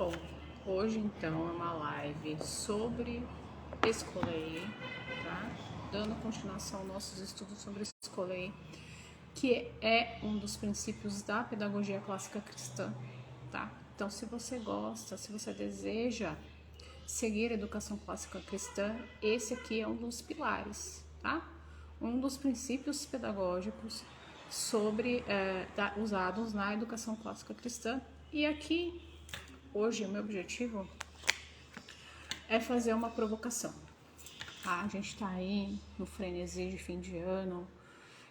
Bom, hoje então é uma live sobre Escolei, tá? Dando continuação aos nossos estudos sobre Escolei, que é um dos princípios da pedagogia clássica cristã, tá? Então, se você gosta, se você deseja seguir a educação clássica cristã, esse aqui é um dos pilares, tá? Um dos princípios pedagógicos usados na educação clássica cristã. E aqui, hoje, o meu objetivo é fazer uma provocação. Tá? A gente tá aí no frenesi de fim de ano.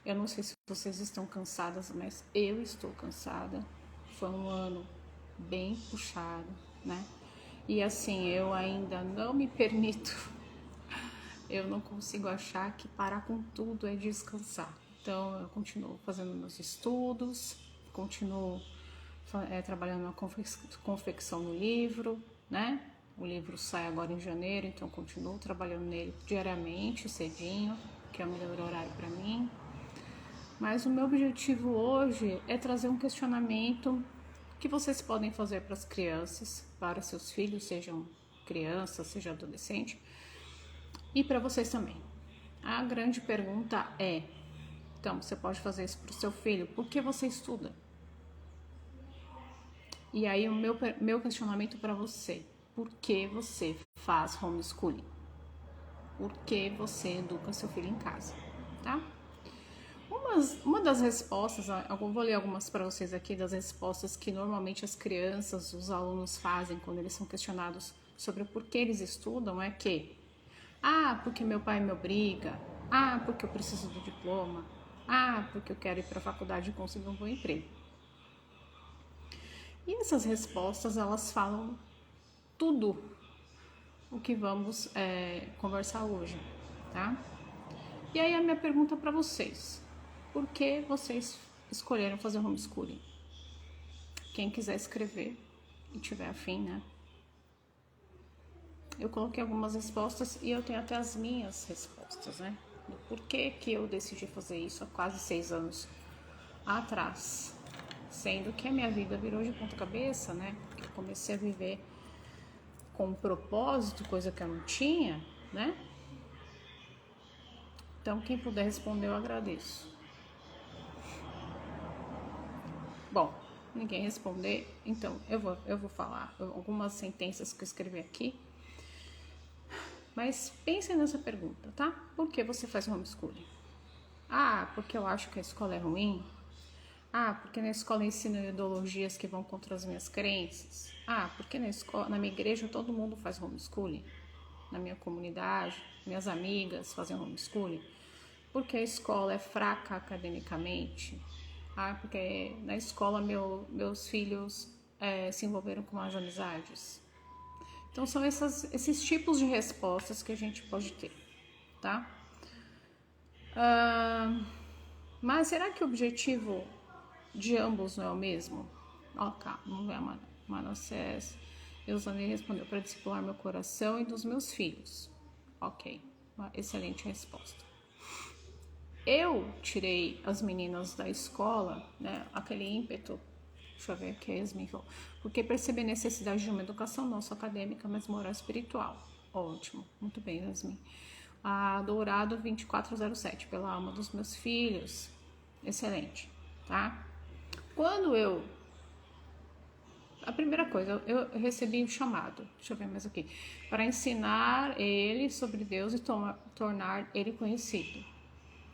Eu não sei se vocês estão cansadas, mas eu estou cansada. Foi um ano bem puxado, né? E assim, eu ainda não me permito, eu não consigo achar que parar com tudo é descansar. Então, eu continuo fazendo meus estudos, continuo trabalhando na confecção do livro, né? O livro sai agora em janeiro, então continuo trabalhando nele diariamente, cedinho, que é o melhor horário para mim. Mas o meu objetivo hoje é trazer um questionamento que vocês podem fazer para as crianças, para seus filhos, sejam crianças, seja adolescente, e para vocês também. A grande pergunta é, então, você pode fazer isso para o seu filho, por que você estuda? E aí o meu questionamento para você, por que você faz homeschooling? Por que você educa seu filho em casa, tá? Uma das respostas, eu vou ler algumas para vocês aqui, das respostas que normalmente as crianças, os alunos fazem quando eles são questionados sobre o porquê eles estudam, é que porque meu pai me obriga, porque eu preciso do diploma, porque eu quero ir para a faculdade e conseguir um bom emprego. E essas respostas, elas falam tudo o que vamos conversar hoje, tá? E aí a minha pergunta para vocês, por que vocês escolheram fazer homeschooling? Quem quiser escrever e tiver afim, né? Eu coloquei algumas respostas e eu tenho até as minhas respostas, né? Do porquê que eu decidi fazer isso há quase 6 anos atrás. Sendo que a minha vida virou de ponta cabeça, né? Porque eu comecei a viver com um propósito, coisa que eu não tinha, né? Então, quem puder responder, eu agradeço. Bom, ninguém responder, então eu vou falar algumas sentenças que eu escrevi aqui. Mas pensem nessa pergunta, tá? Por que você faz homeschooling? Porque eu acho que a escola é ruim? Porque na escola ensinam ideologias que vão contra as minhas crenças? Porque na minha igreja todo mundo faz homeschooling? Na minha comunidade, minhas amigas fazem homeschooling? Porque a escola é fraca academicamente? Porque na escola meus filhos se envolveram com más amizades? Então são esses tipos de respostas que a gente pode ter, tá? Mas será que o objetivo de ambos não é o mesmo? Vamos ver a Manassés. Eusane respondeu, para discipular meu coração e dos meus filhos. Ok, uma excelente resposta. Eu tirei as meninas da escola, né, aquele ímpeto, deixa eu ver aqui a Yasmin falou, porque percebi a necessidade de uma educação não só acadêmica, mas moral e espiritual. Ótimo, muito bem, Yasmin. A Dourado 2407, pela alma dos meus filhos. Excelente, tá? A primeira coisa, eu recebi um chamado, deixa eu ver mais aqui, para ensinar ele sobre Deus e tornar ele conhecido.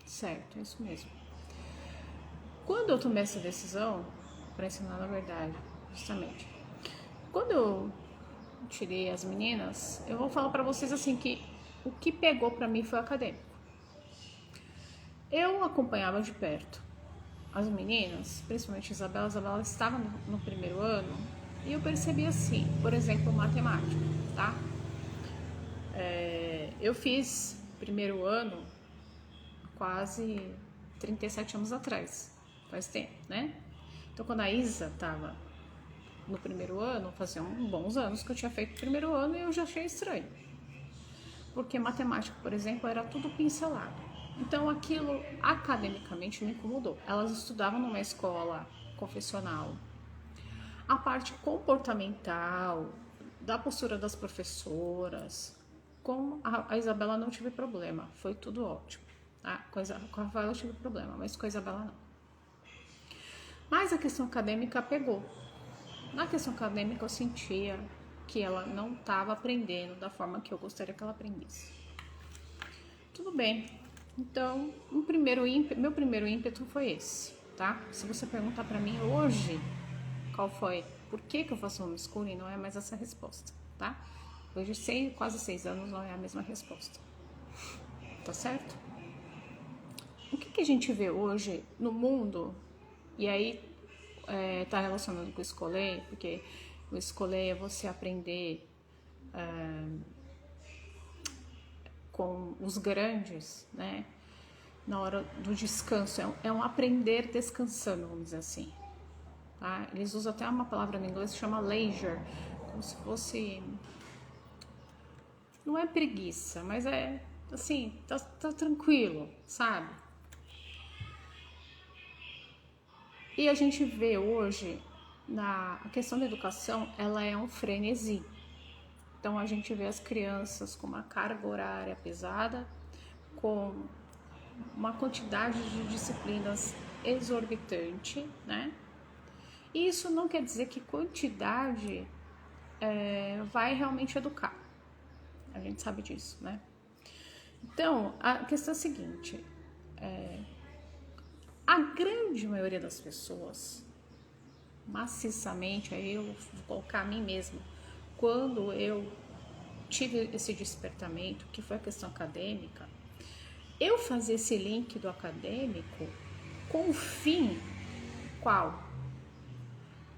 Certo, é isso mesmo. Quando eu tomei essa decisão, para ensinar na verdade, justamente, quando eu tirei as meninas, eu vou falar para vocês assim que o que pegou para mim foi acadêmico. Eu acompanhava de perto as meninas, principalmente Isabela estava no primeiro ano, e eu percebi assim, por exemplo, matemática, tá? Eu fiz primeiro ano quase 37 anos atrás, faz tempo, né? Então, quando a Isa estava no primeiro ano, faziam bons anos que eu tinha feito o primeiro ano e eu já achei estranho. Porque matemática, por exemplo, era tudo pincelado. Então, aquilo academicamente me incomodou. Elas estudavam numa escola confessional. A parte comportamental, da postura das professoras, com a Isabela não tive problema, foi tudo ótimo. Tá? Com a Rafaela eu tive problema, mas com a Isabela não. Mas a questão acadêmica pegou. Na questão acadêmica eu sentia que ela não estava aprendendo da forma que eu gostaria que ela aprendesse. Tudo bem. Então, meu primeiro ímpeto foi esse, tá? Se você perguntar pra mim hoje qual foi, por que eu faço homeschooling, não é mais essa resposta, tá? Hoje, quase 6 anos, não é a mesma resposta. Tá certo? O que a gente vê hoje no mundo, e aí tá relacionado com o escolher, porque o escolher é você aprender com os grandes, né? Na hora do descanso, é um aprender descansando, vamos dizer assim. Tá? Eles usam até uma palavra no inglês que chama leisure, como se fosse... Não é preguiça, mas é assim, tá tranquilo, sabe? E a gente vê hoje, a questão da educação, ela é um frenesi. Então a gente vê as crianças com uma carga horária pesada, com uma quantidade de disciplinas exorbitante, né? E isso não quer dizer que quantidade vai realmente educar. A gente sabe disso, né? Então, a questão é a seguinte, a grande maioria das pessoas, maciçamente, aí eu vou colocar a mim mesma, quando eu tive esse despertamento, que foi a questão acadêmica, eu fazia esse link do acadêmico com o fim qual?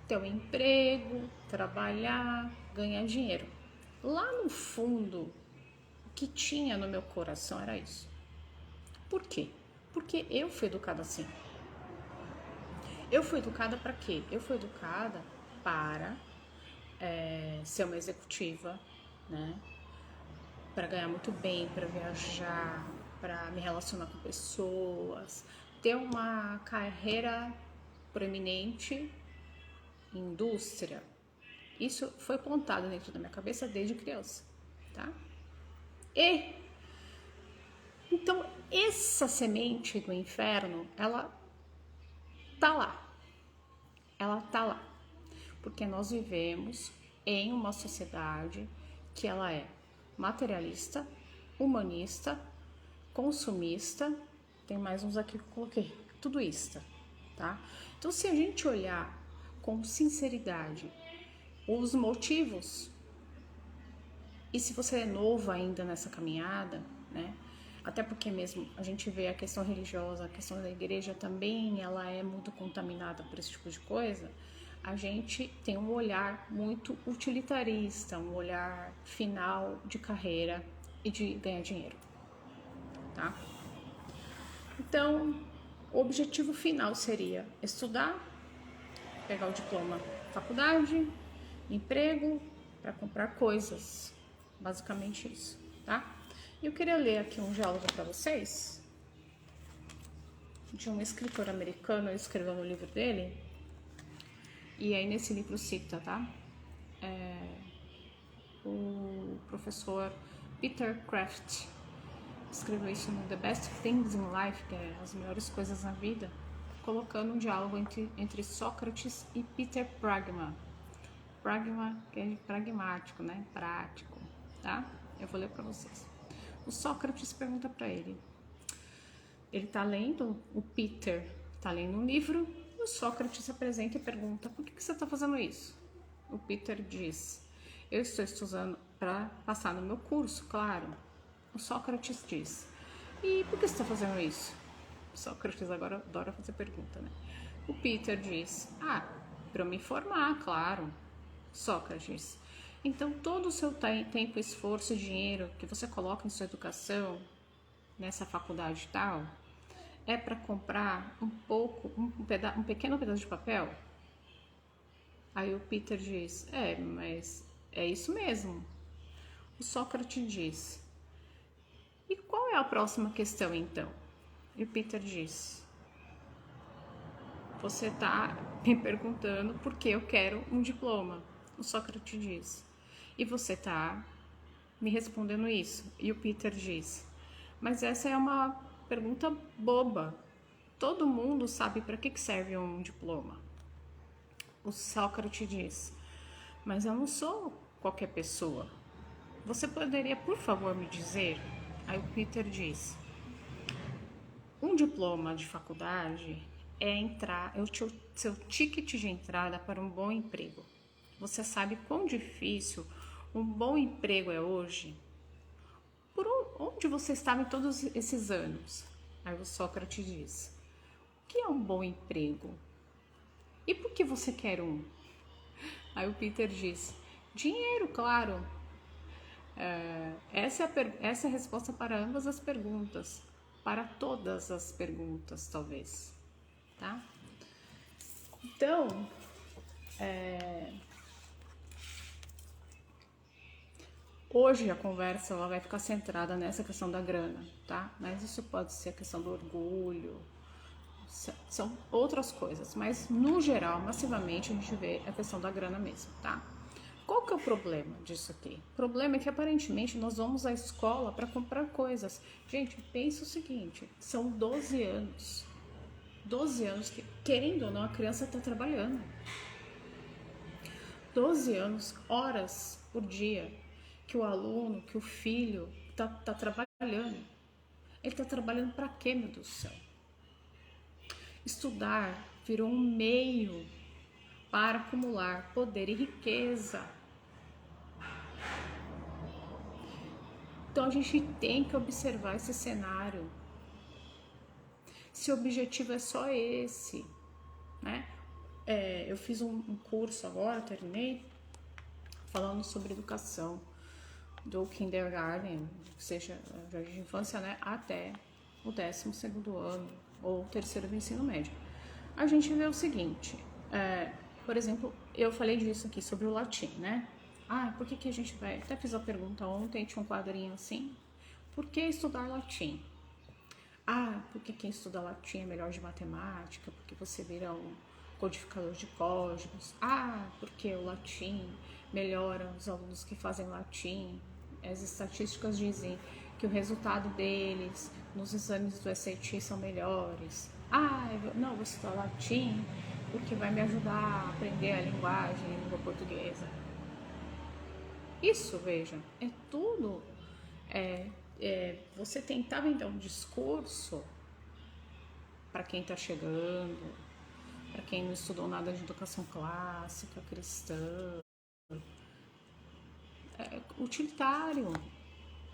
Ter um emprego, trabalhar, ganhar dinheiro. Lá no fundo, o que tinha no meu coração era isso. Por quê? Porque eu fui educada assim. Eu fui educada para quê? Eu fui educada para ser uma executiva, né? Para ganhar muito bem, para viajar, para me relacionar com pessoas, ter uma carreira proeminente em indústria. Isso foi plantado dentro da minha cabeça desde criança, tá? E então essa semente do inferno, ela tá lá. Ela tá lá. Porque nós vivemos em uma sociedade que ela é materialista, humanista, consumista, tem mais uns aqui que eu coloquei, tudoista, tá? Então, se a gente olhar com sinceridade os motivos, e se você é novo ainda nessa caminhada, né? Até porque mesmo a gente vê a questão religiosa, a questão da igreja também, ela é muito contaminada por esse tipo de coisa. A gente tem um olhar muito utilitarista, um olhar final de carreira e de ganhar dinheiro, tá? Então, o objetivo final seria estudar, pegar o diploma da faculdade, emprego, para comprar coisas, basicamente isso, tá? E eu queria ler aqui um diálogo para vocês, de um escritor americano, ele escreveu no livro dele, e aí nesse livro cita, tá? O professor Peter Kraft escreveu isso no The Best Things in Life, que é as melhores coisas na vida, colocando um diálogo entre Sócrates e Peter Pragma. Pragma, que é pragmático, né? Prático, tá? Eu vou ler para vocês. O Sócrates pergunta para ele. Ele tá lendo, o Peter tá lendo um livro, e o Sócrates se apresenta e pergunta: por que você tá fazendo isso? O Peter diz: eu estou estudando para passar no meu curso, claro. O Sócrates diz: e por que você está fazendo isso? O Sócrates agora adora fazer pergunta, né? O Peter diz: para me formar, claro. Sócrates: então todo o seu tempo, esforço e dinheiro que você coloca em sua educação, nessa faculdade e tal, é para comprar um pequeno pedaço de papel? Aí o Peter diz: mas é isso mesmo. O Sócrates diz: e qual é a próxima questão então? E o Peter diz: você está me perguntando por que eu quero um diploma. O Sócrates diz. E você tá me respondendo isso. E o Peter diz. Mas essa é uma pergunta boba. Todo mundo sabe para que serve um diploma. O Sócrates diz. Mas eu não sou qualquer pessoa. Você poderia, por favor, me dizer? Aí o Peter diz. Um diploma de faculdade é o seu ticket de entrada para um bom emprego. Você sabe quão difícil um bom emprego é hoje? Por onde você estava em todos esses anos? Aí o Sócrates diz: o que é um bom emprego? E por que você quer um? Aí o Peter diz: dinheiro, claro. Essa é a resposta para ambas as perguntas. Para todas as perguntas, talvez. Tá? Então, hoje a conversa ela vai ficar centrada nessa questão da grana, tá? Mas isso pode ser a questão do orgulho, são outras coisas, mas no geral, massivamente, a gente vê a questão da grana mesmo, tá? Qual que é o problema disso aqui? O problema é que aparentemente nós vamos à escola para comprar coisas. Gente, pensa o seguinte, são 12 anos. 12 anos que, querendo ou não, a criança está trabalhando. 12 anos, horas por dia, que o aluno, que o filho tá trabalhando. Ele está trabalhando para quê, meu Deus do céu? Estudar virou um meio para acumular poder e riqueza. Então a gente tem que observar esse cenário. Se o objetivo é só esse, né? Eu fiz um curso agora, terminei, falando sobre educação do kindergarten, seja jardim de infância, né, até o 12º ano ou terceiro do ensino médio. A gente vê o seguinte, por exemplo, eu falei disso aqui sobre o latim, né? Por que a gente vai... Até fiz a pergunta ontem, tinha um quadrinho assim. Por que estudar latim? Porque quem estuda latim é melhor de matemática, porque você vira um codificador de códigos. Porque o latim melhora os alunos que fazem latim. As estatísticas dizem que o resultado deles nos exames do SAT são melhores. Não, vou estudar latim porque vai me ajudar a aprender a linguagem, a língua portuguesa. Isso, veja, é tudo... você tentar vender um discurso para quem está chegando, para quem não estudou nada de educação clássica, cristã, utilitário.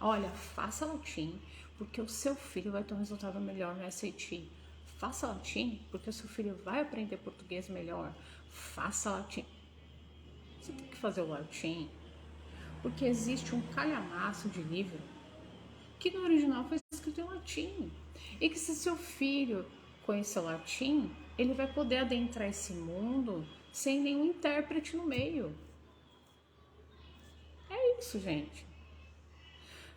Olha, faça latim, porque o seu filho vai ter um resultado melhor no SAT. Faça latim, porque o seu filho vai aprender português melhor. Faça latim. Você tem que fazer o latim, porque existe um calhamaço de livro que no original foi escrito em latim. E que se seu filho conhecer latim, ele vai poder adentrar esse mundo sem nenhum intérprete no meio. É isso, gente.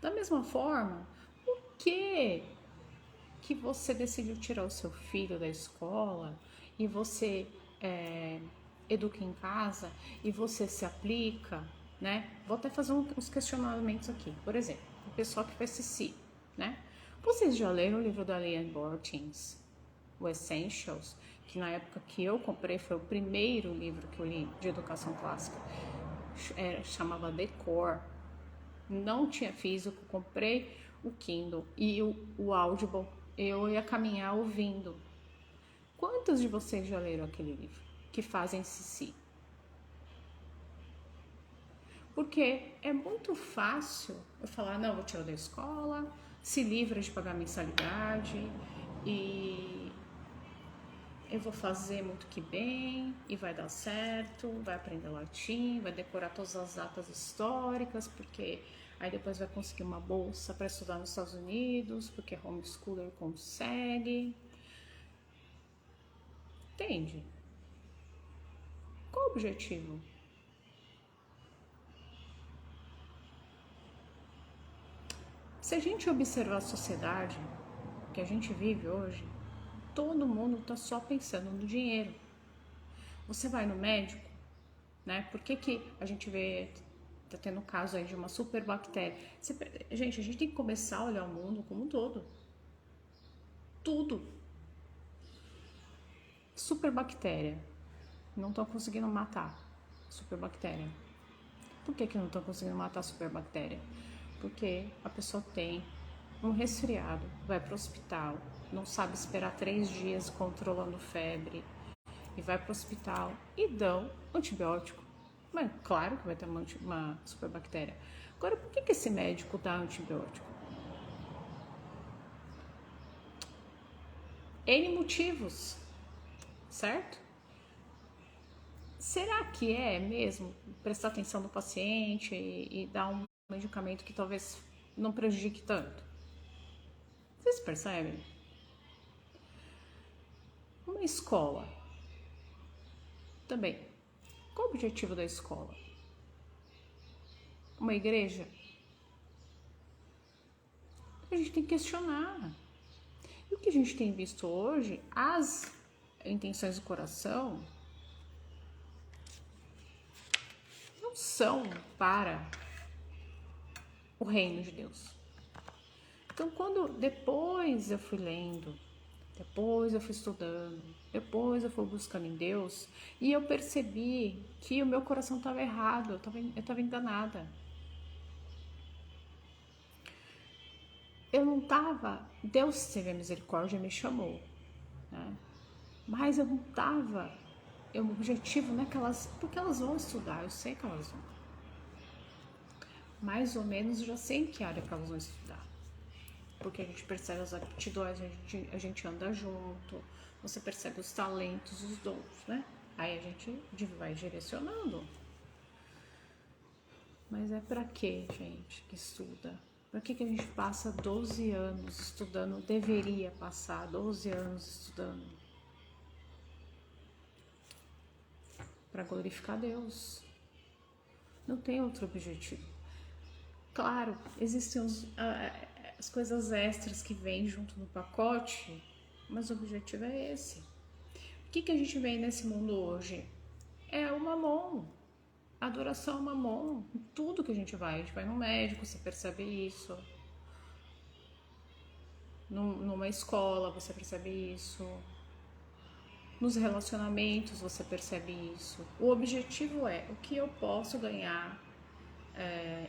Da mesma forma, por que você decidiu tirar o seu filho da escola e você educa em casa e você se aplica, né? Vou até fazer uns questionamentos aqui. Por exemplo, o pessoal que faz CC, né? Vocês já leram o livro da Leanne Bortins, o Essentials, que na época que eu comprei foi o primeiro livro que eu li de educação clássica, chamava The Core. Não tinha físico, comprei o Kindle e o Audible, eu ia caminhar ouvindo. Quantos de vocês já leram aquele livro que fazem CC? Porque é muito fácil eu falar, não, vou tirar da escola, se livra de pagar mensalidade e eu vou fazer muito que bem e vai dar certo, vai aprender latim, vai decorar todas as datas históricas, porque aí depois vai conseguir uma bolsa para estudar nos Estados Unidos, porque homeschooler consegue. Entende? Qual o objetivo? Se a gente observar a sociedade que a gente vive hoje, todo mundo está só pensando no dinheiro. Você vai no médico, né? Por que a gente vê, tá tendo caso aí de uma superbactéria? Gente, a gente tem que começar a olhar o mundo como um todo. Tudo. Superbactéria. Não estão conseguindo matar superbactéria. Por que não estão conseguindo matar a superbactéria? Porque a pessoa tem um resfriado, vai para o hospital, não sabe esperar 3 dias controlando febre, e vai para o hospital e dão antibiótico. Mas claro que vai ter uma superbactéria. Agora, por que esse médico dá antibiótico? N motivos, certo? Será que é mesmo prestar atenção no paciente e dar um medicamento que talvez não prejudique tanto? Vocês percebem? Uma escola também. Qual o objetivo da escola? Uma igreja? A gente tem que questionar. E o que a gente tem visto hoje, as intenções do coração não são para o reino de Deus. Então, quando depois eu fui lendo, depois eu fui estudando, depois eu fui buscando em Deus, e eu percebi que o meu coração estava errado, eu estava enganada. Eu não estava, Deus teve a misericórdia e me chamou, né? Mas eu não estava, o objetivo não é que elas, porque elas vão estudar, eu sei que elas vão. Mais ou menos eu já sei em que área que elas vão estudar. Porque a gente percebe as aptidões, a gente anda junto, você percebe os talentos, os dons, né? Aí a gente vai direcionando. Mas é pra quê, gente, que estuda? Pra que a gente passa 12 anos estudando? Deveria passar 12 anos estudando. Pra glorificar Deus. Não tem outro objetivo. Claro, existem as coisas extras que vêm junto no pacote, mas o objetivo é esse. O que a gente vê nesse mundo hoje? É o mamon, adoração ao mamon. Em tudo que a gente vai no médico, você percebe isso. Numa escola, você percebe isso. Nos relacionamentos, você percebe isso. O objetivo é o que eu posso ganhar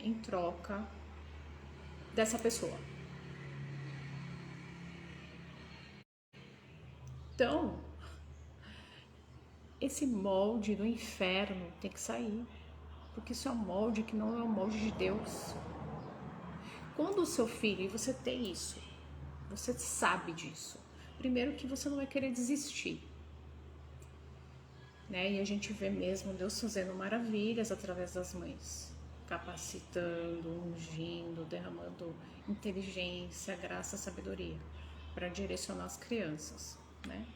em troca dessa pessoa. Então, esse molde do inferno tem que sair, porque isso é um molde que não é um molde de Deus. Quando o seu filho, e você tem isso, você sabe disso, primeiro que você não vai querer desistir, né? E a gente vê mesmo Deus fazendo maravilhas através das mães, capacitando, ungindo, derramando inteligência, graça, sabedoria para direcionar as crianças, né?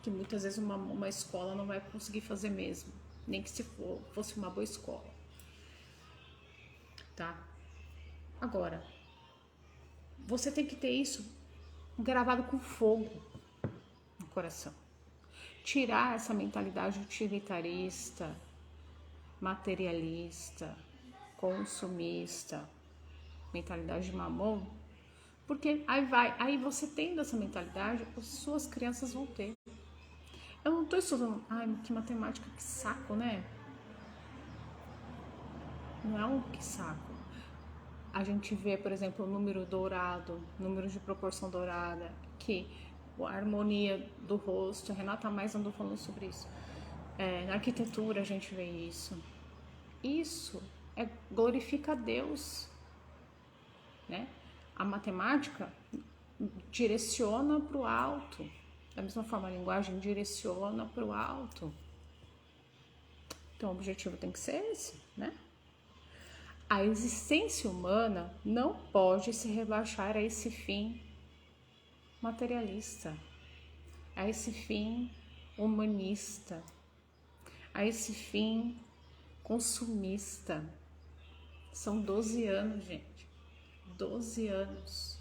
Que muitas vezes uma escola não vai conseguir fazer mesmo, nem que se fosse uma boa escola, tá? Agora, você tem que ter isso gravado com fogo no coração. Tirar essa mentalidade utilitarista, materialista, consumista, mentalidade de mamon, porque aí você tendo essa mentalidade, as suas crianças vão ter. Eu não tô estudando, ai, que matemática, que saco, né? Não é um que saco. A gente vê, por exemplo, o número dourado, número de proporção dourada, que a harmonia do rosto, a Renata mais andou falando sobre isso. Na arquitetura a gente vê isso. Isso glorifica a Deus, né? A matemática direciona para o alto. Da mesma forma, a linguagem direciona para o alto. Então, o objetivo tem que ser esse, né? A existência humana não pode se rebaixar a esse fim materialista, a esse fim humanista, a esse fim consumista. São 12 anos, gente. 12 anos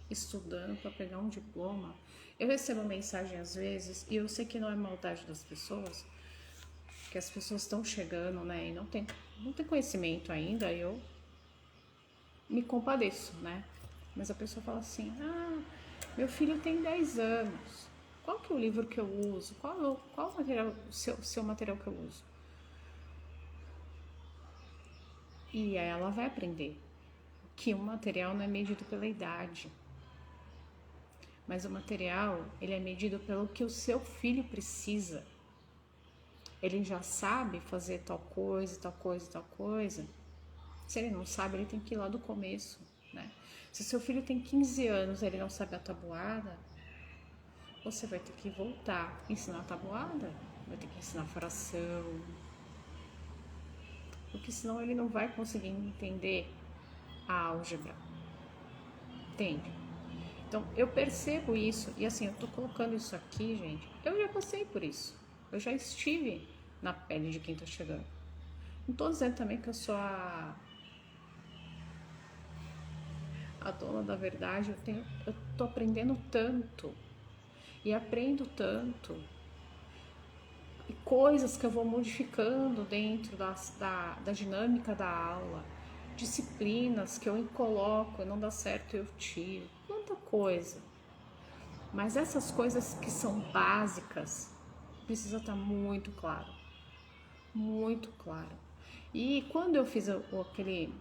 estudando para pegar um diploma. Eu recebo mensagem às vezes, e eu sei que não é maldade das pessoas, que as pessoas estão chegando, né, e não tem conhecimento ainda, eu me compadeço, né? Mas a pessoa fala assim, meu filho tem 10 anos, qual que é o livro que eu uso? Qual o material, seu material que eu uso? E aí ela vai aprender que o material não é medido pela idade, mas o material, ele é medido pelo que o seu filho precisa. Ele já sabe fazer tal coisa, tal coisa, tal coisa. Se ele não sabe, ele tem que ir lá do começo, né? Se seu filho tem 15 anos e ele não sabe a tabuada, você vai ter que voltar, ensinar a tabuada, vai ter que ensinar a fração, porque senão ele não vai conseguir entender a álgebra, entende? Então eu percebo isso, e assim, eu tô colocando isso aqui, gente, eu já passei por isso, eu já estive na pele de quem tá chegando. Não tô dizendo também que eu sou a dona da verdade, eu tô aprendendo tanto, e aprendo tanto, e coisas que eu vou modificando dentro da dinâmica da aula, disciplinas que eu coloco e não dá certo eu tiro, quanta coisa. Mas essas coisas que são básicas, precisa estar muito claro, muito claro. E quando eu fiz aquele,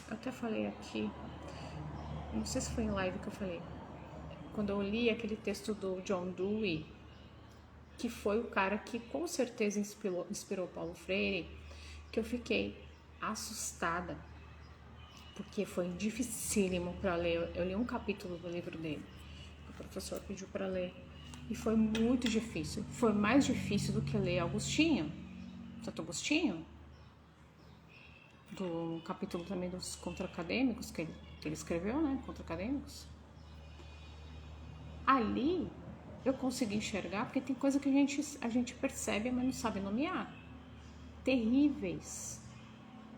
eu até falei aqui, não sei se foi em live que eu falei, quando eu li aquele texto do John Dewey, que foi o cara que com certeza inspirou Paulo Freire, que eu fiquei assustada, porque foi dificílimo para ler. Eu li um capítulo do livro dele, o professor pediu para ler, e foi muito difícil. Foi mais difícil do que ler Agostinho, Santo Agostinho, do capítulo também dos contra-acadêmicos, que ele escreveu, né? Contra-acadêmicos. Ali eu consegui enxergar, porque tem coisa que a gente percebe, mas não sabe nomear. Terríveis,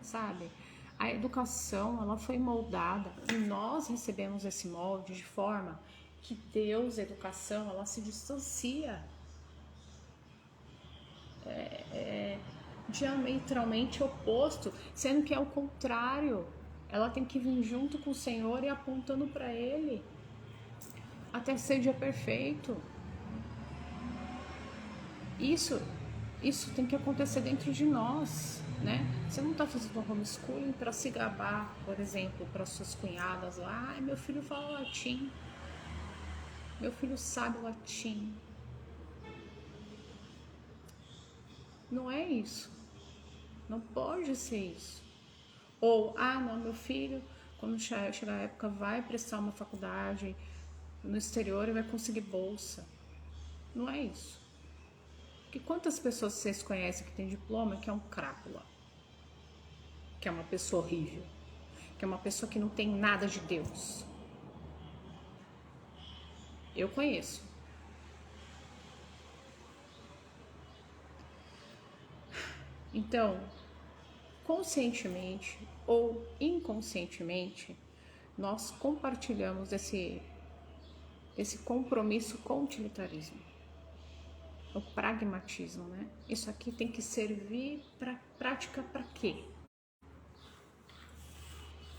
sabe? A educação, ela foi moldada e nós recebemos esse molde de forma que Deus, a educação, ela se distancia. Diametralmente oposto, sendo que é o contrário. Ela tem que vir junto com o Senhor e apontando para Ele até ser dia perfeito. Isso tem que acontecer dentro de nós, né? Você não está fazendo homeschooling para se gabar, por exemplo, para suas cunhadas lá. Meu filho fala latim, meu filho sabe latim. Não é isso. Não pode ser isso. Ou, não, meu filho, quando chegar a época, vai prestar uma faculdade no exterior e vai conseguir bolsa. Não é isso. Porque quantas pessoas vocês conhecem que tem diploma que é um crápula? Que é uma pessoa horrível? Que é uma pessoa que não tem nada de Deus? Eu conheço. Então, conscientemente ou inconscientemente, nós compartilhamos esse compromisso com o utilitarismo, o pragmatismo, né? Isso aqui tem que servir para prática para quê?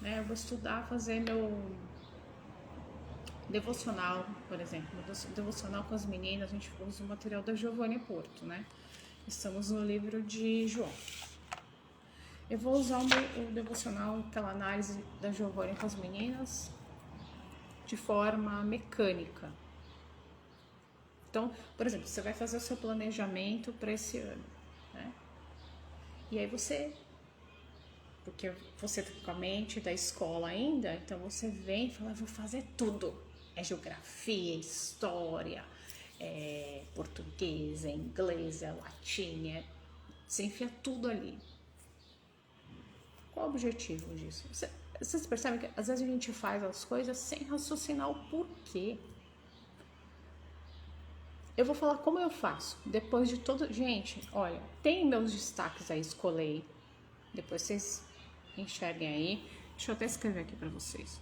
Né? Eu vou estudar, fazer meu devocional, por exemplo, meu devocional com as meninas, a gente usa o material da Giovanni Porto, né? Estamos no livro de João. Eu vou usar o devocional, aquela análise da Giovanni com as meninas, de forma mecânica. Então, por exemplo, você vai fazer o seu planejamento para esse ano, né? E aí porque você fica com a mente da escola ainda, então você vem e fala, vou fazer tudo. É geografia, história, é português, é inglês, é latim, você enfia tudo ali. Qual o objetivo disso? Vocês percebem que às vezes a gente faz as coisas sem raciocinar o porquê. Eu vou falar como eu faço. Depois de todo... Gente, olha, tem meus destaques aí, escolei. Depois vocês enxerguem aí. Deixa eu até escrever aqui pra vocês.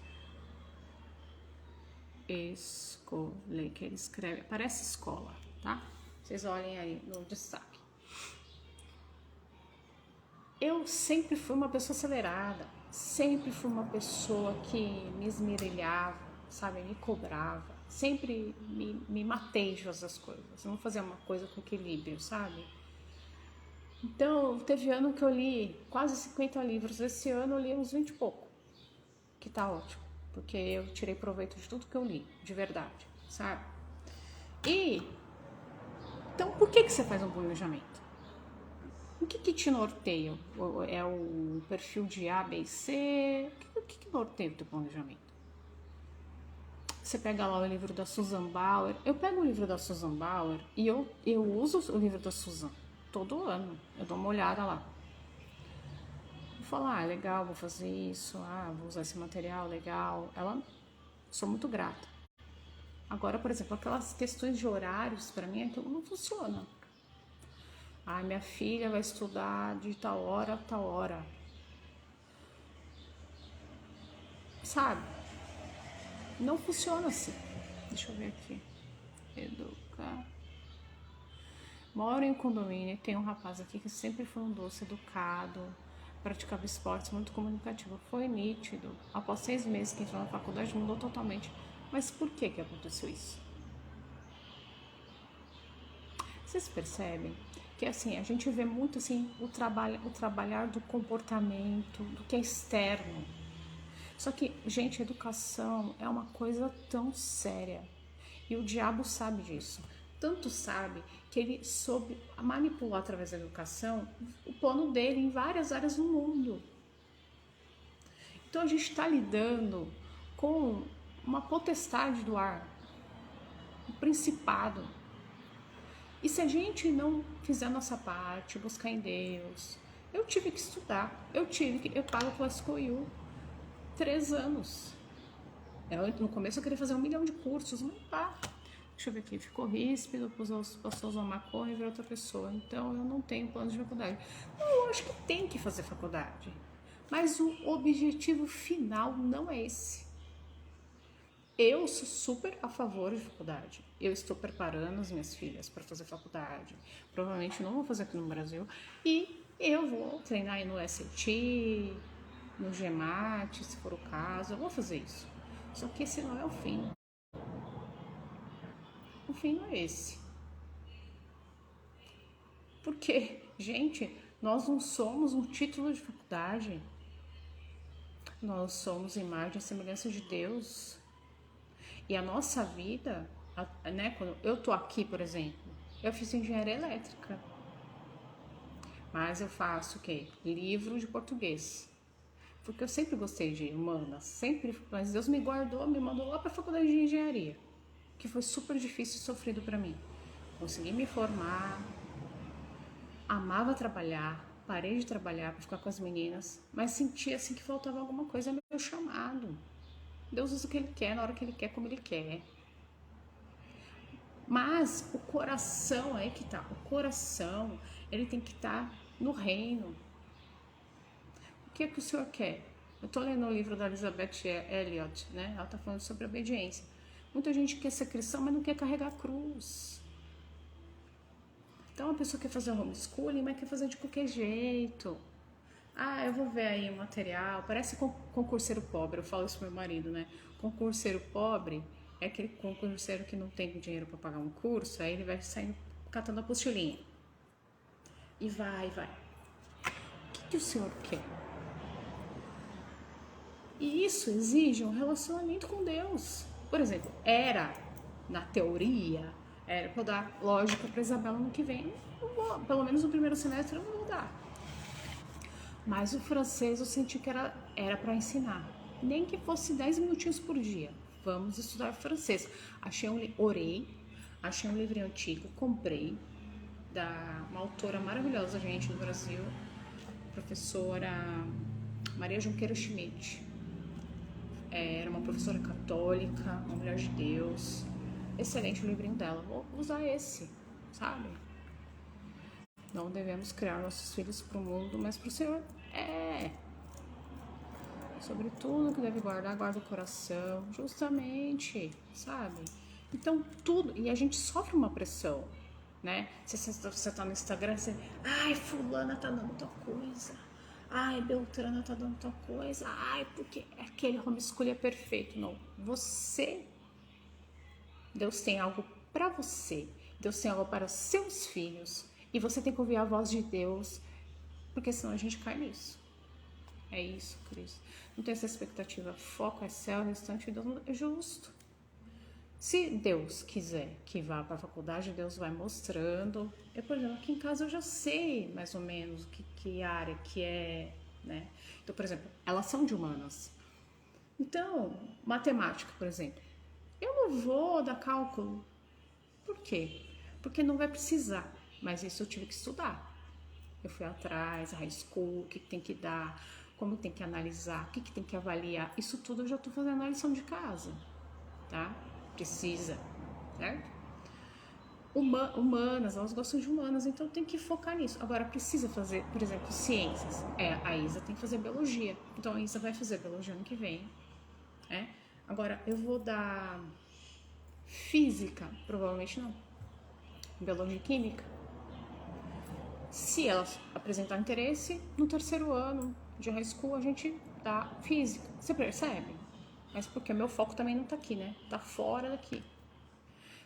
Escolei, que ele escreve... Parece escola, tá? Vocês olhem aí no destaque. eu sempre fui uma pessoa acelerada, sempre fui uma pessoa que me esmerilhava, sabe, me cobrava, sempre me matei de fazer as coisas, não fazia uma coisa com equilíbrio, sabe? Então, teve ano que eu li quase 50 livros, esse ano eu li uns 20 e pouco, que tá ótimo, porque eu tirei proveito de tudo que eu li, de verdade, sabe? E, então, por que você faz um planejamento? O que te norteia? É o perfil de A, B e C? O que norteia o teu planejamento? Você pega lá o livro da Susan Bauer. Eu pego o livro da Susan Bauer e eu uso o livro da Susan todo ano. Eu dou uma olhada lá. Vou falar, legal, vou fazer isso, vou usar esse material, legal. Sou muito grata. Agora, por exemplo, aquelas questões de horários, para mim, aquilo não funciona. Minha filha vai estudar de tal hora a tal hora. Sabe? Não funciona assim. Deixa eu ver aqui. Educar. Moro em condomínio e tem um rapaz aqui que sempre foi um doce, educado, praticava esportes, muito comunicativo. Foi nítido. Após 6 meses que entrou na faculdade, mudou totalmente. Mas por que aconteceu isso? Vocês percebem que assim, a gente vê muito assim o trabalhar do comportamento, do que é externo. Só que, gente, educação é uma coisa tão séria. E o diabo sabe disso. Tanto sabe que ele soube manipular através da educação o plano dele em várias áreas do mundo. Então a gente está lidando com uma potestade do ar, um principado. E se a gente não fizer a nossa parte, buscar em Deus, eu tive que estudar, eu pago Classical U 3 anos. No começo eu queria fazer 1 milhão de cursos, mas deixa eu ver aqui, ficou ríspido, passou a usar maconha e virou outra pessoa. Então eu não tenho plano de faculdade. Eu acho que tem que fazer faculdade, mas o objetivo final não é esse. Eu sou super a favor de faculdade. Eu estou preparando as minhas filhas para fazer faculdade. Provavelmente não vou fazer aqui no Brasil. E eu vou treinar aí no SAT, no GMAT, se for o caso. Eu vou fazer isso. Só que esse não é o fim. O fim não é esse. Porque, gente, nós não somos um título de faculdade. Nós somos imagem e semelhança de Deus. E a nossa vida, né, quando eu tô aqui, por exemplo, eu fiz engenharia elétrica. Mas eu faço o quê? Livro de português. Porque eu sempre gostei de humanas, sempre, mas Deus me guardou, me mandou lá para a faculdade de engenharia, que foi super difícil e sofrido para mim. Consegui me formar, amava trabalhar, parei de trabalhar para ficar com as meninas, mas sentia assim que faltava alguma coisa no meu chamado. Deus usa o que Ele quer, na hora que Ele quer, como Ele quer. Mas o coração, aí que tá, o coração, ele tem que estar no reino. O que é que o Senhor quer? Eu tô lendo o livro da Elizabeth Elliot, né? Ela tá falando sobre obediência. Muita gente quer ser cristão, mas não quer carregar a cruz. Então a pessoa quer fazer homeschooling, mas quer fazer de qualquer jeito. Eu vou ver aí o material, parece concurseiro pobre, eu falo isso pro meu marido, né? Concurseiro pobre é aquele concurseiro que não tem dinheiro para pagar um curso, aí ele vai sair catando a apostilinha. E vai. O que o Senhor quer? E isso exige um relacionamento com Deus. Por exemplo, na teoria, era para eu dar lógica para Isabela no que vem. Pelo menos no primeiro semestre eu não vou dar. Mas o francês eu senti que era para ensinar. Nem que fosse 10 minutinhos por dia. Vamos estudar francês. Orei, achei um livro antigo, comprei, da uma autora maravilhosa, gente, do Brasil, professora Maria Junqueira Schmidt. Era uma professora católica, uma mulher de Deus. Excelente o livrinho dela. Vou usar esse, sabe? Não devemos criar nossos filhos para o mundo, mas para o Senhor. Sobre tudo que deve guardar, guarda o coração. Justamente, sabe? Então, tudo. E a gente sofre uma pressão, né? Se você tá no Instagram, você... fulana tá dando tal coisa. Ai, Beltrana tá dando tal coisa. Ai, porque aquele homeschooling é perfeito. Não. Deus tem algo para você. Deus tem algo para seus filhos. E você tem que ouvir a voz de Deus, porque senão a gente cai nisso. É isso, Cris. Não tem essa expectativa. Foco é céu, o restante Deus é justo. Se Deus quiser que vá para a faculdade, Deus vai mostrando. Eu, por exemplo, aqui em casa eu já sei mais ou menos que área que é, né? Então, por exemplo, elas são de humanas. Então, matemática, por exemplo. Eu não vou dar cálculo. Por quê? Porque não vai precisar. Mas isso eu tive que estudar. Eu fui atrás, high school, o que tem que dar, como tem que analisar, o que tem que avaliar. Isso tudo eu já estou fazendo na lição de casa, tá? Precisa, certo? Humanas, elas gostam de humanas, então tem que focar nisso. Agora, precisa fazer, por exemplo, ciências. A Isa tem que fazer biologia. Então, a Isa vai fazer biologia ano que vem. Agora, eu vou dar física? Provavelmente não. Biologia e química? Se elas apresentar interesse, no terceiro ano de high school a gente dá física. Você percebe? Mas porque meu foco também não tá aqui, né? Tá fora daqui.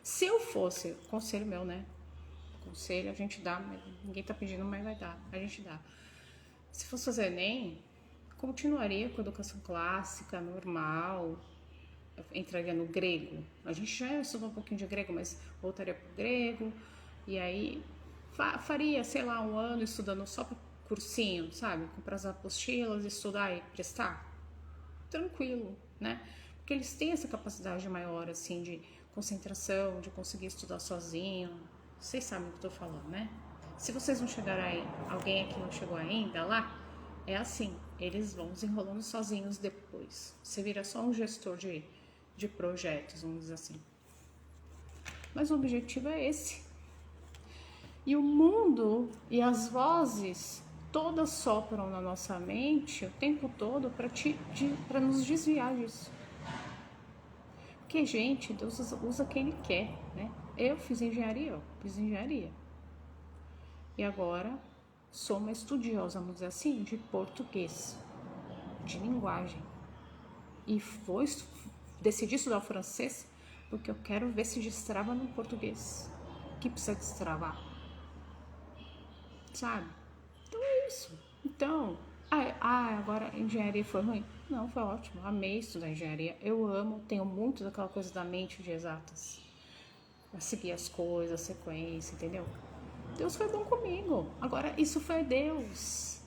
Se eu fosse, conselho meu, né? Conselho a gente dá, mas ninguém tá pedindo, mas vai dar. A gente dá. Se fosse fazer Enem, continuaria com a educação clássica, normal, entraria no grego. A gente já estudou um pouquinho de grego, mas voltaria pro grego. E aí faria, sei lá, um ano estudando só para cursinho, sabe? Comprar as apostilas, estudar e prestar. Tranquilo, né? Porque eles têm essa capacidade maior, assim, de concentração, de conseguir estudar sozinho. Vocês sabem o que eu tô falando, né? Se vocês não chegaram aí, alguém aqui não chegou ainda lá, é assim, eles vão desenrolando sozinhos depois. Você vira só um gestor de projetos, vamos dizer assim. Mas o objetivo é esse. E o mundo e as vozes todas sopram na nossa mente o tempo todo para nos desviar disso. Porque, gente, Deus usa quem Ele quer, né? Eu fiz engenharia. E agora sou uma estudiosa, vamos dizer assim, de português, de linguagem. E decidi estudar o francês porque eu quero ver se destrava no português. Que precisa destravar. Sabe? Então é isso. Então, agora a engenharia foi ruim? Não, foi ótimo. Amei estudar engenharia. Eu amo, tenho muito daquela coisa da mente de exatas. A seguir as coisas, a sequência, entendeu? Deus foi bom comigo. Agora, isso foi Deus.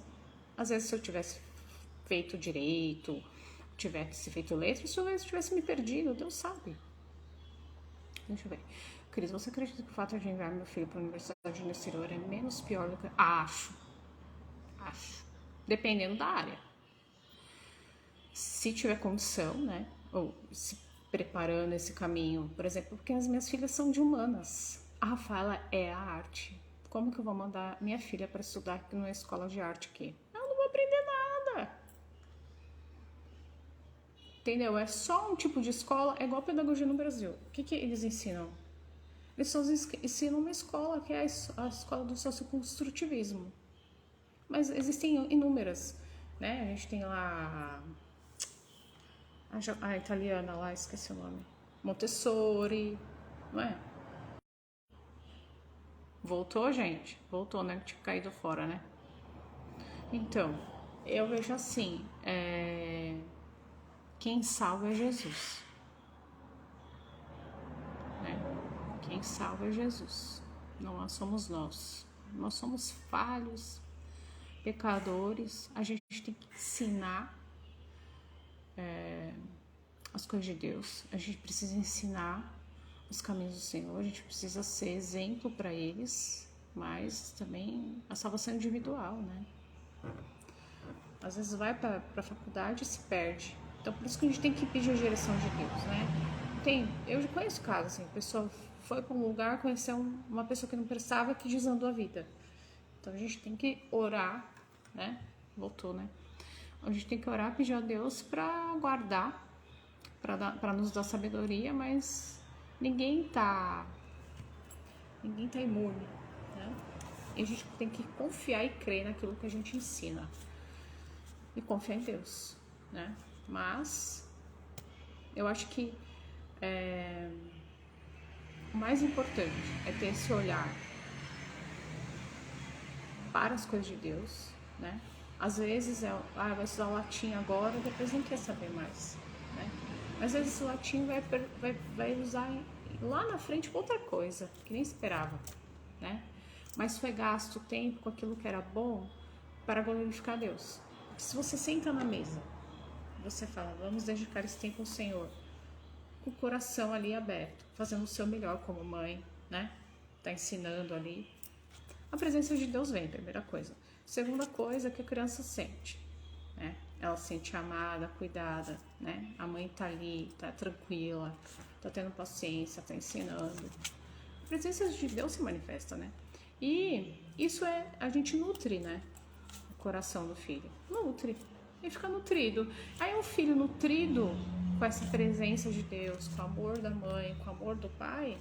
Às vezes, se eu tivesse feito direito, tivesse feito letras, se eu tivesse me perdido, Deus sabe. Deixa eu ver. Cris, você acredita que o fato de enviar meu filho para a universidade no exterior é menos pior do que... Acho. Dependendo da área. Se tiver condição, né? Ou se preparando esse caminho, por exemplo, porque as minhas filhas são de humanas. A Rafaela é a arte. Como que eu vou mandar minha filha para estudar numa escola de arte aqui? Eu não vou aprender nada. Entendeu? É só um tipo de escola, é igual pedagogia no Brasil. O que eles ensinam? Eles só ensinam uma escola, que é a escola do socioconstrutivismo. Mas existem inúmeras, né? A gente tem lá a italiana lá, esqueci o nome. Montessori, não é? Voltou, gente? Voltou, né? Tinha caído fora, né? Então, eu vejo assim, quem salva é Jesus. Né? Quem salva é Jesus. Não somos nós. Nós somos falhos, pecadores. A gente tem que ensinar as coisas de Deus. A gente precisa ensinar os caminhos do Senhor. A gente precisa ser exemplo para eles, mas também a salvação individual, né? Às vezes vai para a faculdade e se perde. Então, por isso que a gente tem que pedir a direção de Deus, né? Eu já conheço casos, assim, a pessoa foi para um lugar, conheceu uma pessoa que não prestava, que desandou a vida. Então, a gente tem que orar, né? Voltou, né? A gente tem que orar, pedir a Deus para guardar, para nos dar sabedoria, mas ninguém tá imune, né? E a gente tem que confiar e crer naquilo que a gente ensina. e confiar em Deus, né? Mas eu acho que o mais importante é ter esse olhar para as coisas de Deus, né? Às vezes vai estudar latim agora, depois não quer saber mais, né? Mas às vezes esse latim vai usar lá na frente com outra coisa, que nem esperava, né? Mas foi gasto tempo com aquilo que era bom para glorificar Deus. Porque se você senta na mesa, você fala, vamos dedicar esse tempo ao Senhor, com o coração ali aberto, fazendo o seu melhor como mãe, né? Tá ensinando ali. A presença de Deus vem, primeira coisa. Segunda coisa que a criança sente, né? Ela se sente amada, cuidada, né? A mãe tá ali, tá tranquila, tá tendo paciência, tá ensinando. A presença de Deus se manifesta, né? E isso a gente nutre, né? O coração do filho. Nutre. Ele fica nutrido. Aí um filho nutrido com essa presença de Deus, com o amor da mãe, com o amor do pai,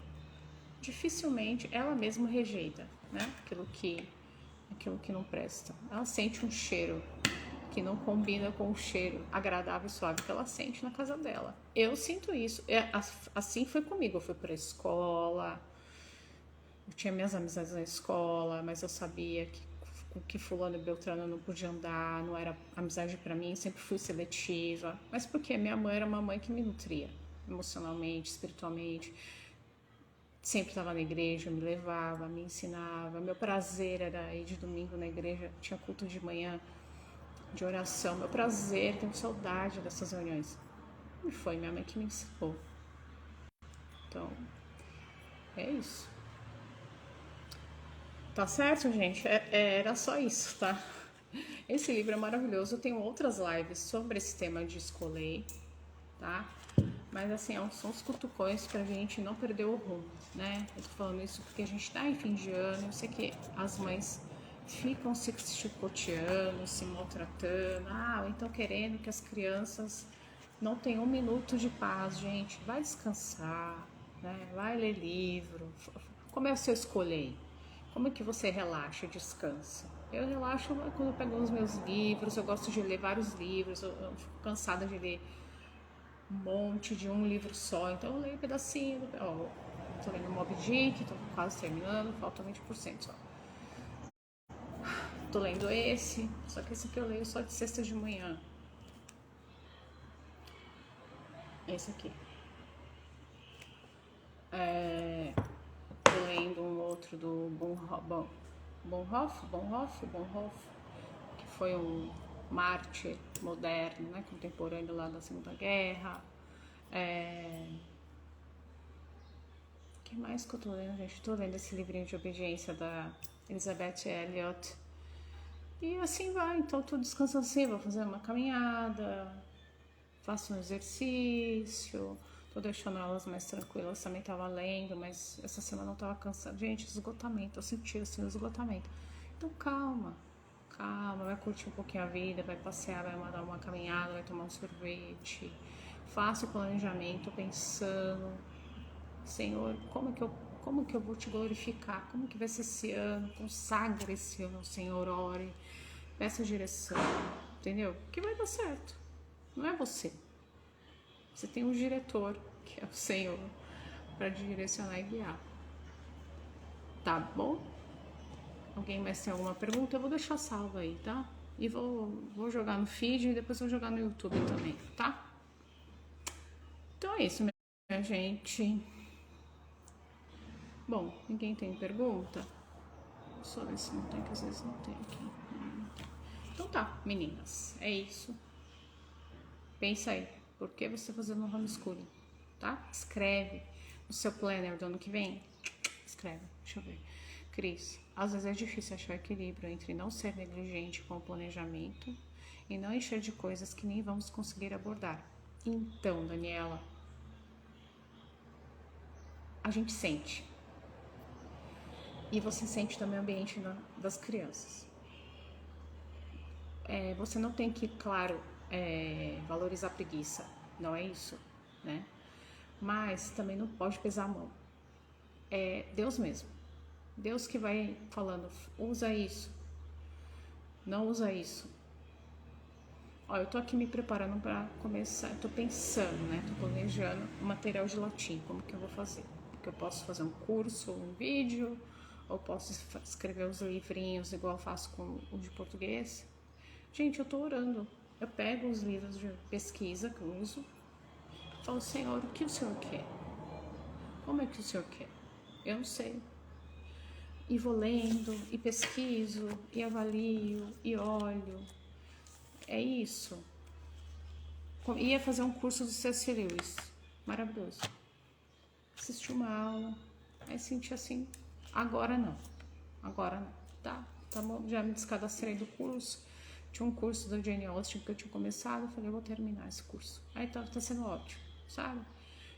dificilmente ela mesma rejeita, né? Aquilo que não presta. Ela sente um cheiro que não combina com o cheiro agradável e suave que ela sente na casa dela. Eu sinto isso. Assim foi comigo. Eu fui para a escola, eu tinha minhas amizades na escola, mas eu sabia que fulano e beltrano não podia andar, não era amizade para mim, sempre fui seletiva. Mas porque minha mãe era uma mãe que me nutria emocionalmente, espiritualmente. Sempre estava na igreja, me levava, me ensinava. Meu prazer era ir de domingo na igreja, tinha culto de manhã, de oração. Meu prazer, tenho saudade dessas reuniões. E foi minha mãe que me ensinou. Então, é isso. Tá certo, gente? Era só isso, tá? Esse livro é maravilhoso. Eu tenho outras lives sobre esse tema de escolher, tá? Mas assim, são os cutucões pra gente não perder o rumo, né? Eu tô falando isso porque a gente tá em fim de ano. Eu sei que as mães ficam se chicoteando, se maltratando. Ou então querendo que as crianças não tenham um minuto de paz, gente. Vai descansar, né? Vai ler livro. Como é o seu escolher? Como é que você relaxa e descansa? Eu relaxo quando eu pego os meus livros, eu gosto de ler vários livros, eu fico cansada de ler um monte de um livro só, então eu leio um pedacinho. Tô lendo Moby Dick, tô quase terminando, falta 20% só. Tô lendo esse, só que esse aqui eu leio só de sexta de manhã. Esse aqui. Tô lendo um outro do Bonhoeffer, que foi um mártir moderno, né, contemporâneo lá da Segunda Guerra. O que mais que eu tô lendo, gente? Tô lendo esse livrinho de obediência da Elizabeth Elliot. E assim vai, então tô descansando assim, vou fazer uma caminhada, faço um exercício, tô deixando elas mais tranquilas, também tava lendo, mas essa semana eu tava cansada. Gente, esgotamento, eu senti assim o esgotamento. Então calma, vai curtir um pouquinho a vida, vai passear, vai dar uma caminhada, vai tomar um sorvete. Faça o planejamento pensando, Senhor, como que eu vou te glorificar? Como que vai ser esse ano? Consagre esse ano, Senhor, ore, peça direção, entendeu? Que vai dar certo. Não é você. Você tem um diretor, que é o Senhor, para direcionar e guiar. Tá bom? Alguém mais tem alguma pergunta? Eu vou deixar salvo aí, tá? E vou jogar no feed e depois vou jogar no YouTube também, tá? Então é isso, minha gente. Bom, ninguém tem pergunta? Só ver se não tem, que às vezes não tem aqui. Então tá, meninas, é isso. Pensa aí, por que você tá fazendo um homeschooling, tá? Escreve no seu planner do ano que vem. Escreve, deixa eu ver. Cris, às vezes é difícil achar equilíbrio entre não ser negligente com o planejamento e não encher de coisas que nem vamos conseguir abordar. Então, Daniela, a gente sente. E você sente também o ambiente das crianças. Você não tem que, claro, valorizar a preguiça, não é isso, né? Mas também não pode pesar a mão. É Deus mesmo. Deus que vai falando, usa isso, não usa isso. Ó, eu tô aqui me preparando para começar, tô pensando, né? Tô planejando o material de latim, como que eu vou fazer. Porque eu posso fazer um curso, um vídeo, ou posso escrever os livrinhos igual eu faço com o de português. Gente, eu tô orando. Eu pego os livros de pesquisa que eu uso, falo, Senhor, o que o Senhor quer? Como é que o Senhor quer? Eu não sei. E vou lendo, e pesquiso, e avalio, e olho. É isso. Ia fazer um curso do C.S. Lewis. Maravilhoso. Assisti uma aula, aí senti assim, agora não. Agora não. Tá bom, já me descadastrei do curso. Tinha um curso da Jane Austen que eu tinha começado, eu falei, eu vou terminar esse curso. Aí tá sendo ótimo, sabe?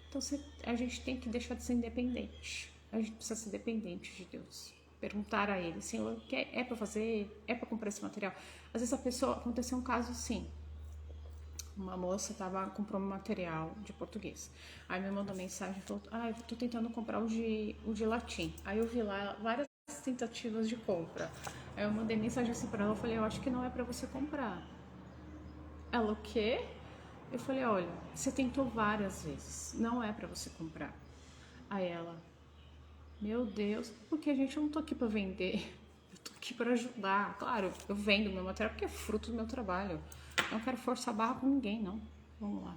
Então a gente tem que deixar de ser independente. A gente precisa ser dependente de Deus. Perguntar a Ele, Senhor, é para fazer? É para comprar esse material? Às vezes a pessoa, aconteceu um caso assim, uma moça comprou um material de português. Aí me mandou mensagem e falou, eu tô tentando comprar o de latim. Aí eu vi lá várias tentativas de compra. Aí eu mandei mensagem assim pra ela, eu falei, eu acho que não é pra você comprar. Ela, o quê? Eu falei, olha, você tentou várias vezes, não é pra você comprar. Aí ela, meu Deus, porque a gente não tô aqui pra vender, eu tô aqui pra ajudar. Claro, eu vendo meu material porque é fruto do meu trabalho. Eu não quero forçar a barra com ninguém, não. Vamos lá.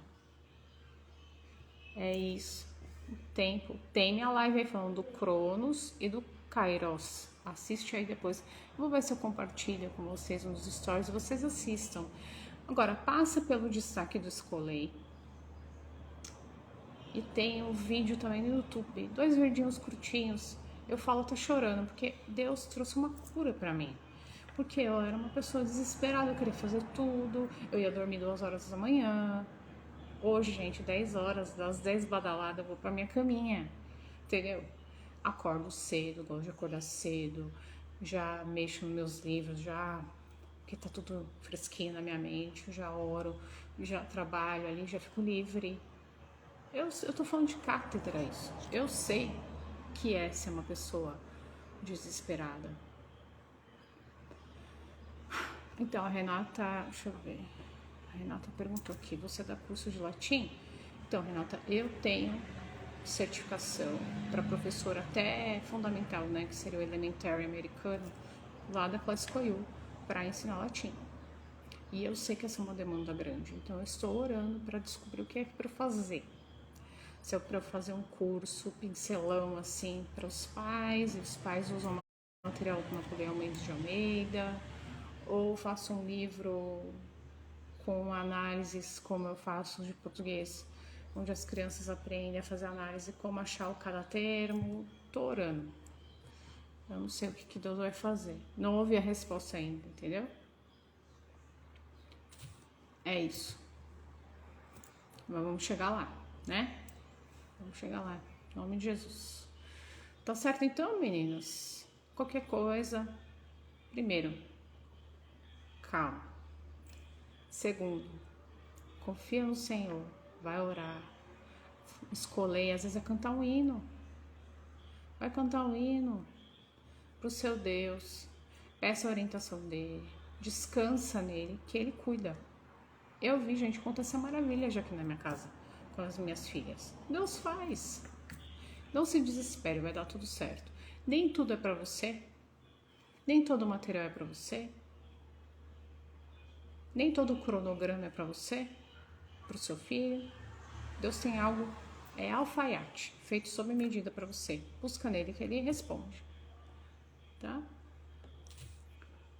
É isso. O tempo. Tem minha live aí falando do Cronos e do Kairos. Assiste aí depois. Eu vou ver se eu compartilho com vocês nos stories. Vocês assistam. Agora, passa pelo destaque do Escolei. E tem um vídeo também no YouTube. 2 verdinhos curtinhos. Eu falo, tô chorando, porque Deus trouxe uma cura pra mim. Porque eu era uma pessoa desesperada, eu queria fazer tudo. Eu ia dormir 2 horas da manhã. Hoje, gente, 10 horas, das 10 badaladas, eu vou pra minha caminha. Entendeu? Acordo cedo, gosto de acordar cedo. Já mexo nos meus livros, já... Porque tá tudo fresquinho na minha mente. Já oro, já trabalho ali, já fico livre. Eu tô falando de cátedra isso. Eu sei que é ser uma pessoa desesperada. Então, a Renata, deixa eu ver. A Renata perguntou aqui, você dá curso de latim? Então, Renata, eu tenho certificação para professora até fundamental, né, que seria o elementary americano, lá da Classical U, para ensinar latim. E eu sei que essa é uma demanda grande, então eu estou orando para descobrir o que é para fazer. Se é para fazer um curso pincelão assim para os pais, e os pais usam material do Napoleão Mendes de Almeida, ou faço um livro com análises como eu faço de português, onde as crianças aprendem a fazer análise, como achar cada termo. Tô orando. Eu não sei o que Deus vai fazer. Não ouvi a resposta ainda, entendeu? É isso. Mas vamos chegar lá, né? Vamos chegar lá. Em nome de Jesus. Tá certo então, meninas? Qualquer coisa. Primeiro, calma. Segundo, confia no Senhor. Vai orar. Escolher, às vezes é cantar um hino. Vai cantar um hino pro seu Deus. Peça a orientação dele. Descansa nele, que ele cuida. Eu vi, gente, acontecer maravilha já aqui na minha casa, com as minhas filhas. Deus faz. Não se desespere, vai dar tudo certo. Nem tudo é pra você. Nem todo o material é pra você. Nem todo o cronograma é pra você, pro seu filho. Deus tem algo, é alfaiate, feito sob medida pra você. Busca nele que ele responde. Tá?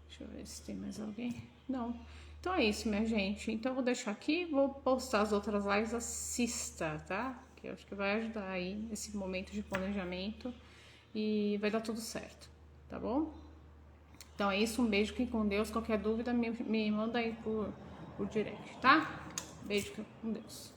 Deixa eu ver se tem mais alguém. Não. Então é isso, minha gente. Então eu vou deixar aqui, vou postar as outras lives, assista, tá? Que eu acho que vai ajudar aí nesse momento de planejamento e vai dar tudo certo, tá bom? Então é isso, um beijo, fiquem com Deus. Qualquer dúvida me manda aí por direct, tá? Beijo, com Deus.